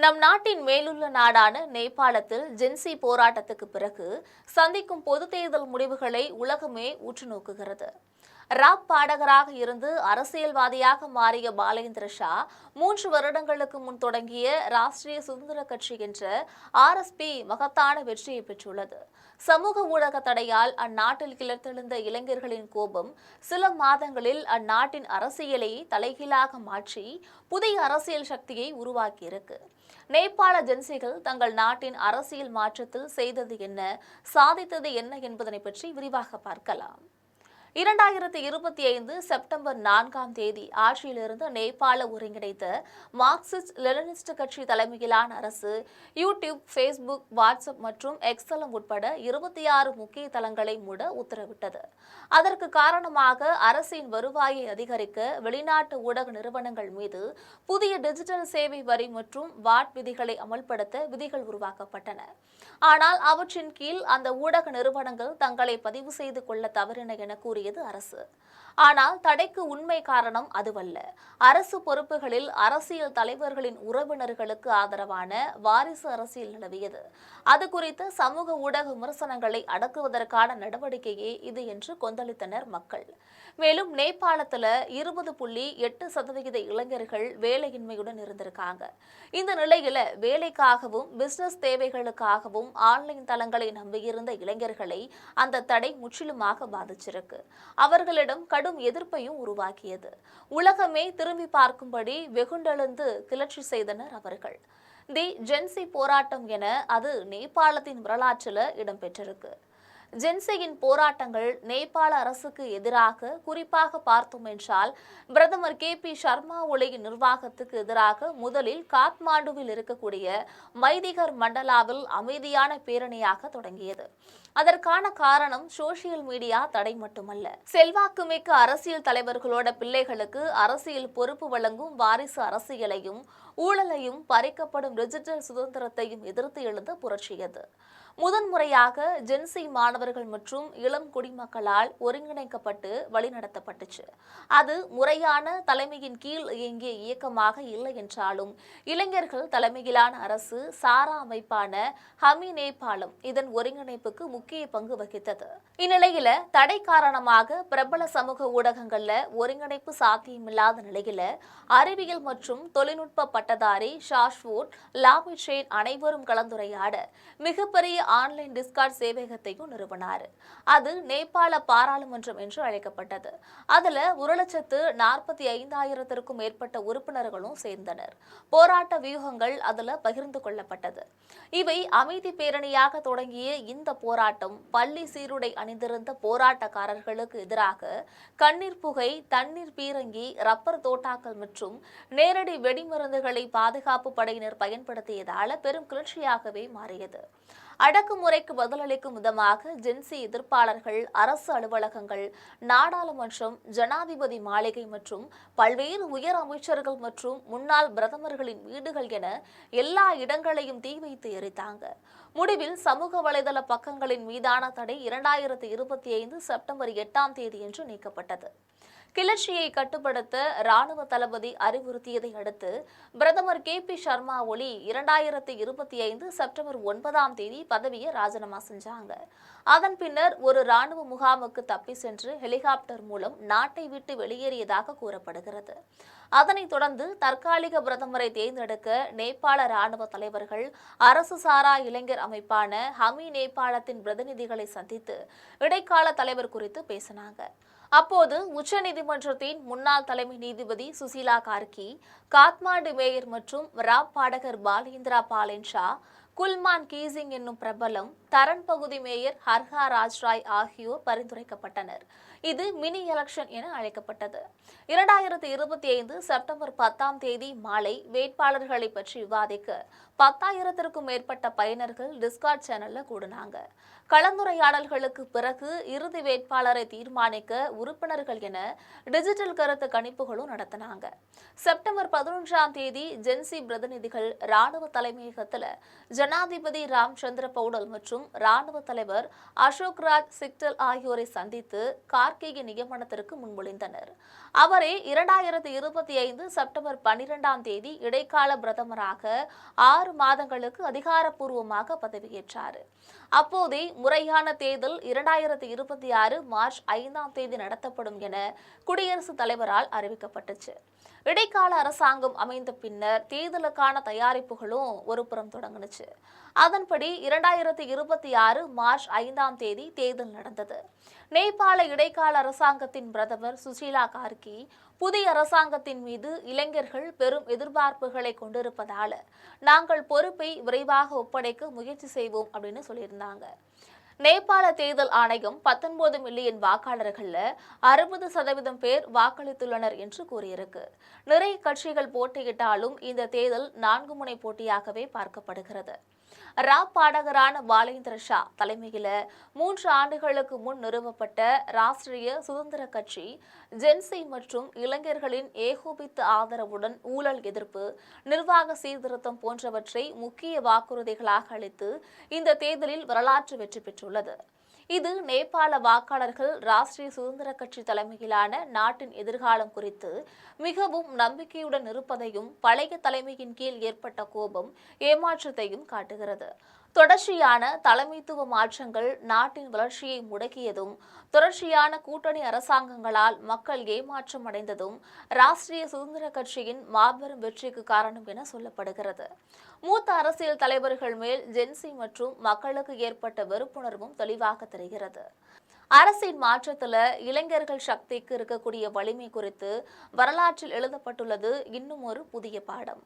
நம் நாட்டின் மேலுள்ள நாடான நேபாளத்தில் ஜென்சி போராட்டத்துக்கு பிறகு சந்திக்கும் பொதுத் தேர்தல் முடிவுகளை உலகமே உற்று நோக்குகிறது. ராப் பாடகராக இருந்து அரசியல்வாதியாக மாறிய பாலேந்திர ஷா 3 வருடங்களுக்கு முன் தொடங்கிய ராஷ்டிரிய சுதந்திர கட்சி என்ற RSP மகத்தான வெற்றியை பெற்றுள்ளது. சமூக ஊடக தடையால் அந்நாட்டில் கிளர்த்தெழுந்த இளைஞர்களின் கோபம் சில மாதங்களில் அந்நாட்டின் அரசியலையே தலைகீழாக மாற்றி புதிய அரசியல் சக்தியை உருவாக்கியிருக்கு. நேபாள ஜென்சிகள் தங்கள் நாட்டின் அரசியல் மாற்றத்தில் செய்தது என்ன, சாதித்தது என்ன என்பதனை பற்றி விரிவாக பார்க்கலாம். 2025 செப்டம்பர் 4ஆம் தேதி ஆட்சியிலிருந்து நேபாள ஒருங்கிணைத்த மார்க்சிஸ்ட் லெனினிஸ்ட் கட்சி தலைமையிலான அரசு யூடியூப், ஃபேஸ்புக், வாட்ஸ்அப் மற்றும் எக்ஸலம் உட்பட 26 முக்கிய தளங்களை மூட உத்தரவிட்டது. அதற்கு காரணமாக அரசின் வருவாயை அதிகரிக்க வெளிநாட்டு ஊடக நிறுவனங்கள் மீது புதிய டிஜிட்டல் சேவை வரி மற்றும் வாட் விதிகளை அமல்படுத்த விதிகள் உருவாக்கப்பட்டன. ஆனால் அவற்றின் கீழ் அந்த ஊடக நிறுவனங்கள் தங்களை பதிவு செய்து கொள்ள தவறின என கூறியது அரசு. ஆனால் தடைக்கு உண்மை காரணம் அதுவல்ல. அரசு பொறுப்புகளில் அரசியல் தலைவர்களின் உறவினர்களுக்கு ஆதரவான வாரிசு அரசியல் நிலவியது. அது குறித்த சமூக ஊடக விமர்சனங்களை அடக்குவதற்கான நடவடிக்கையே இது என்று கொந்தளித்தனர் மக்கள். மேலும் நேபாளத்தில் 20.8% இளைஞர்கள் வேலையின்மையுடன் இருந்திருக்காங்க. இந்த நிலையில வேலைக்காகவும் பிசினஸ் தேவைகளுக்காகவும் ஆன்லைன் தளங்களை நம்பியிருந்த இளைஞர்களை அந்த தடை முற்றிலுமாக பாதிச்சிருக்கு. அவர்களிடம் கடும் எதிர்ப்பையும் உருவாக்கியது. உலகமே திரும்பி பார்க்கும்படி வெகுண்டெழுந்து கிளர்ச்சி செய்தனர் அவர்கள். தி ஜென்சி போராட்டம் என அது நேபாளத்தின் வரலாற்றில் இடம்பெற்றிருக்கு. ஜென்சியின் போராட்டங்கள் நேபாள அரசுக்கு எதிராக குறிப்பாக பார்த்தோம் என்றால் பிரதமர் KP சர்மா ஒலியின் நிர்வாகத்துக்கு எதிராக முதலில் காத்மாண்டுவில் இருக்கக்கூடிய மைதிகர் மண்டலாவில் அமைதியான பேரணியாக தொடங்கியது. அதற்கான காரணம் சோசியல் மீடியா தடை மட்டுமல்ல. செல்வாக்குமிக்க அரசியல் தலைவர்களோட பிள்ளைகளுக்கு அரசியல் பொறுப்பு வழங்கும் வாரிசு அரசியலையும் ஊழலையும் பறிக்கப்படும் டிஜிட்டல் சுதந்திரத்தையும் எதிர்த்து எழுந்த புரட்சியது. முதன்முறையாக ஜென்சி மாணவர்கள் மற்றும் இளம் குடிமக்களால் ஒருங்கிணைக்கப்பட்டு வழிநடத்தப்பட்டுச்சு. அது முறையான தலைமையின் கீழ் இயங்கிய இயக்கமாக இல்லை என்றாலும் இளைஞர்கள் தலைமையிலான அரசு சாரா அமைப்பான ஹமி நேபாளம் இதன் ஒருங்கிணைப்புக்கு முக்கிய பங்கு வகித்தது. இந்நிலையில தடை காரணமாக பிரபல சமூக ஊடகங்கள்ல ஒருங்கிணைப்பு சாத்தியமில்லாத நிலையில அறிவியல் மற்றும் தொழில்நுட்ப பட்டதாரி ஷாஷ்வூட் லாமிட்ரேன் அனைவரும் கலந்துரையாட மிகப்பெரிய ஆன்லைன் டிஸ்கார்ட் சேவையகத்தையும் நிறுவனார். அது நேபாள பாராளுமன்றம் என்று அழைக்கப்பட்டது. அதுல 1,45,000க்கும் மேற்பட்ட உறுப்பினர்களும் சேர்ந்தனர். போராட்ட வியூகங்கள் அதுல பகிர்ந்து கொள்ளப்பட்டது. இவை அமைதி பேரணியாக தொடங்கிய இந்த போராட்டம் பள்ளி சீருடை அணிந்திருந்த போராட்டக்காரர்களுக்கு எதிராக கண்ணீர் புகை, தண்ணீர் பீரங்கி, ரப்பர் தோட்டாக்கள் மற்றும் நேரடி வெடிமருந்துகளை பாதுகாப்பு படையினர் பயன்படுத்தியதால பெரும் கிளர்ச்சியாகவே மாறியது. அடக்குமுறைக்கு பதிலளிக்கும் விதமாக ஜென்சி எதிர்ப்பாளர்கள் அரசு அலுவலகங்கள், நாடாளுமன்றம், ஜனாதிபதி மாளிகை மற்றும் பல்வேறு உயர் அமைச்சர்கள் மற்றும் முன்னாள் பிரதமர்களின் வீடுகள் என எல்லா இடங்களையும் தீ வைத்து எரித்தாங்க. முடிவில் சமூக வலைதள பக்கங்களின் மீதான தடை 2025 செப்டம்பர் 8ஆம் தேதியன்று நீக்கப்பட்டது. கிளர்ச்சியை கட்டுப்படுத்த ராணுவ தளபதி அறிவுறுத்தியதை அடுத்து பிரதமர் KP சர்மா ஒலி 2025 செப்டம்பர் 9ஆம் தேதி பதவியை ராஜினாமா செஞ்சாங்க. அதன் பின்னர் ஒரு ராணுவ முகாமுக்கு தப்பி சென்று ஹெலிகாப்டர் மூலம் நாட்டை விட்டு வெளியேறியதாக கூறப்படுகிறது. அதனைத் தொடர்ந்து தற்காலிக பிரதமரை தேர்ந்தெடுக்க நேபாள ராணுவ தலைவர்கள் அரசு சாரா இளைஞர் அமைப்பான ஹமி நேபாளத்தின் பிரதிநிதிகளை சந்தித்து இடைக்கால தலைவர் குறித்து பேசினாங்க. அப்போது உச்சநீதிமன்றத்தின் முன்னாள் தலைமை நீதிபதி சுசீலா கார்கி, காத்மாண்டு மேயர் மற்றும் ராப் பாடகர் பாலேந்திரா பாலேன் ஷா, குல்மான் கீசிங் என்னும் பிரபலம், தரன் பகுதி மேயர் ஹர்ஹா ராஜ்ராய் ஆகியோர் பரிந்துரைக்கப்பட்டனர். இது மினி எலெக்ஷன் என அழைக்கப்பட்டது. 2025 செப்டம்பர் 10ஆம் தேதி மாலை வேட்பாளர்களை பற்றி விவாதிக்க 10,000க்கும் மேற்பட்ட பயனர்கள் டிஸ்கார்ட் சேனல்ல கூடினாங்க. கலந்துரையாடல்களுக்கு பிறகு இறுதி வேட்பாளரை தீர்மானிக்க உறுப்பினர்கள் என டிஜிட்டல் கருத்து கணிப்புகளும் நடத்தினாங்க. செப்டம்பர் 11ஆம் தேதி ஜென்சி பிரதிநிதிகள் ராணுவ தலைமையகத்தில் ஜனாதிபதி ராம்சந்திர பௌடல் மற்றும் ராணுவ தலைவர் அசோக் ராஜ் சிக்டல் ஆகியோரை சந்தித்து கார்கி கார்கேய நியமனத்திற்கு முன்மொழிந்தனர். அவரே 2025 செப்டம்பர் 12ஆம் தேதி இடைக்கால பிரதமராக 6 மாதங்களுக்கு அதிகாரப்பூர்வமாக பதவியேற்றார். அப்போதே முறையான தேர்தல் 2026 மார்ச் 5ஆம் தேதி நடத்தப்படும் என குடியரசுத் தலைவரால் அறிவிக்கப்பட்டுச்சு. இடைக்கால அரசாங்கம் அமைந்த பின்னர் தேர்தலுக்கான தயாரிப்புகளும் ஒருபுறம் தொடங்குனுச்சு. அதன்படி 2026 மார்ச் 5ஆம் தேதி தேர்தல் நடந்தது. நேபாள இடைக்கால அரசாங்கத்தின் பிரதமர் சுசீலா கார்கி புதிய அரசாங்கத்தின் மீது இளைஞர்கள் பெரும் எதிர்பார்ப்புகளை கொண்டிருப்பதால நாங்கள் பொறுப்பை விரைவாக ஒப்படைக்க முயற்சி செய்வோம் அப்படின்னு சொல்லியிருந்தாங்க. நேபாள தேர்தல் ஆணையம் 19 மில்லியன் வாக்காளர்கள்ல 60% பேர் வாக்களித்துள்ளனர் என்று கூறியிருக்கு. நிறைய கட்சிகள் போட்டியிட்டாலும் இந்த தேர்தல் 4 முனை போட்டியாகவே பார்க்கப்படுகிறது. ராப் பாடகரான பாலேந்திர ஷா தலைமையில 3 ஆண்டுகளுக்கு முன் நிறுவப்பட்ட ராஷ்டிரிய சுதந்திர கட்சி ஜென்சி மற்றும் இளைஞர்களின் ஏகோபித்த ஆதரவுடன் ஊழல் எதிர்ப்பு, நிர்வாக சீர்திருத்தம் போன்றவற்றை முக்கிய வாக்குறுதிகளாக அளித்து இந்த தேர்தலில் வரலாற்று வெற்றி பெற்றுள்ளது. இது நேபாள வாக்காளர்கள் ராஷ்டிரிய சுதந்திர கட்சி தலைமையிலான நாட்டின் எதிர்காலம் குறித்து மிகவும் நம்பிக்கையுடன் இருப்பதையும் பழைய தலைமையின் கீழ் ஏற்பட்ட கோபம், ஏமாற்றத்தையும் காட்டுகிறது. தொடர்ச்சியான தலைமைத்துவ மாற்றங்கள் நாட்டின் வளர்ச்சியை முடக்கியதும், தொடர்ச்சியான கூட்டணி அரசாங்கங்களால் மக்கள் ஏமாற்றம் அடைந்ததும் ராஷ்டிரிய சுதந்திர கட்சியின் மாபெரும் வெற்றிக்கு காரணம் என சொல்லப்படுகிறது. மூத்த அரசியல் தலைவர்கள் மேல் ஜென்சி மற்றும் மக்களுக்கு ஏற்பட்ட வெறுப்புணர்வும் தெளிவாக தெரிகிறது. அரசின் மாற்றத்துல இளைஞர்கள் சக்திக்கு இருக்கக்கூடிய வலிமை குறித்து வரலாற்றில் எழுதப்பட்டுள்ளது இன்னும் ஒரு புதிய பாடம்.